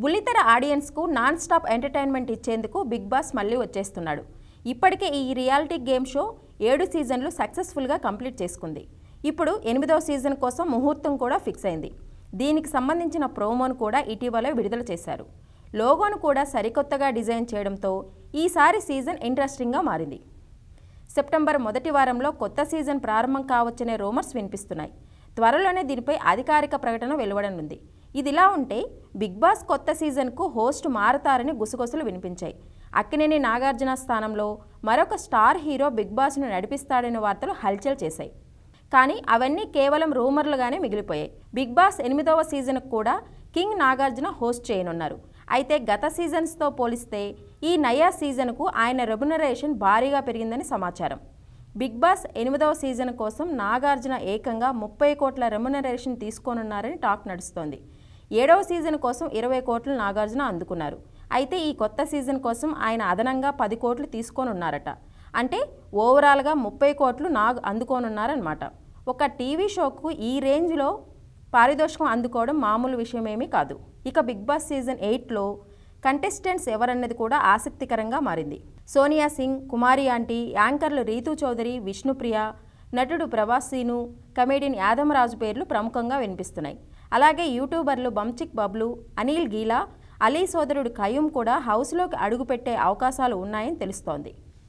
బుల్లితెర ఆడియన్స్కు non stop entertainment ఇచ్చేందుకు big boss మళ్ళీ వచ్చేస్తున్నాడు. ఇప్పటికే ఈ రియాలిటీ గేమ్ షో 7 సీజన్లు సక్సెస్ఫుల్గా కంప్లీట్ చేసుకుంది. ఇప్పుడు 8వ సీజన్ కోసం ముహూర్తం కూడా ఫిక్స్ అయింది. దీనికి సంబంధించిన ప్రోమోను కూడా ఇటీవలే విడుదల చేశారు. లోగోను కూడా సరికొత్తగా డిజైన్ చేయడంతో ఈసారి సీజన్ ఇంట్రెస్టింగ్గా మారింది. సెప్టెంబర్ మొదటి వారంలో కొత్త సీజన్ ప్రారంభం కావచ్చనే రూమర్స్ వినిపిస్తున్నాయి. త్వరలోనే దీనిపై అధికారిక ప్రకటన వెలువడనుంది. ఇదిలా ఉంటే బిగ్ బాస్ కొత్త సీజన్కు హోస్ట్ మారతారని గుసగుసలు వినిపించాయి. అక్కినేని నాగార్జున స్థానంలో మరొక స్టార్ హీరో బిగ్ బాస్ను నడిపిస్తాడనే వార్తలు హల్చల్ చేశాయి. కానీ అవన్నీ కేవలం రూమర్లుగానే మిగిలిపోయాయి. బిగ్ బాస్ 8వ సీజన్కు కూడా కింగ్ నాగార్జున హోస్ట్ చేయనున్నారు. అయితే గత సీజన్స్తో పోలిస్తే ఈ నయా సీజన్కు ఆయన రెమ్యునరేషన్ భారీగా పెరిగిందని సమాచారం. బిగ్ బాస్ 8వ సీజన్ కోసం నాగార్జున ఏకంగా 30 కోట్ల రెమ్యునరేషన్ తీసుకోనున్నారని టాక్ నడుస్తోంది. 7వ సీజన్ కోసం 20 కోట్లు నాగార్జున అందుకున్నారు. అయితే ఈ కొత్త సీజన్ కోసం ఆయన అదనంగా 10 కోట్లు తీసుకోనున్నారట. అంటే ఓవరాల్గా 30 కోట్లు అందుకోనున్నారన్నమాట. ఒక టీవీ షోకు ఈ రేంజ్లో పారితోషికం అందుకోవడం మామూలు విషయమేమీ కాదు. ఇక బిగ్ బాస్ సీజన్ 8లో కంటెస్టెంట్స్ ఎవరన్నది కూడా ఆసక్తికరంగా మారింది. సోనియా సింగ్, కుమారి ఆంటీ, యాంకర్లు రీతూ చౌదరి, విష్ణుప్రియ, నటుడు ప్రభాస్ సీను, కమెడియన్ యాదమరాజు పేర్లు ప్రముఖంగా వినిపిస్తున్నాయి. అలాగే యూట్యూబర్లు బంచిక్ బబ్లు, అనిల్ గీలా, అలీ సోదరుడు కయూమ్ కూడా హౌస్లోకి అడుగుపెట్టే అవకాశాలు ఉన్నాయని తెలుస్తోంది.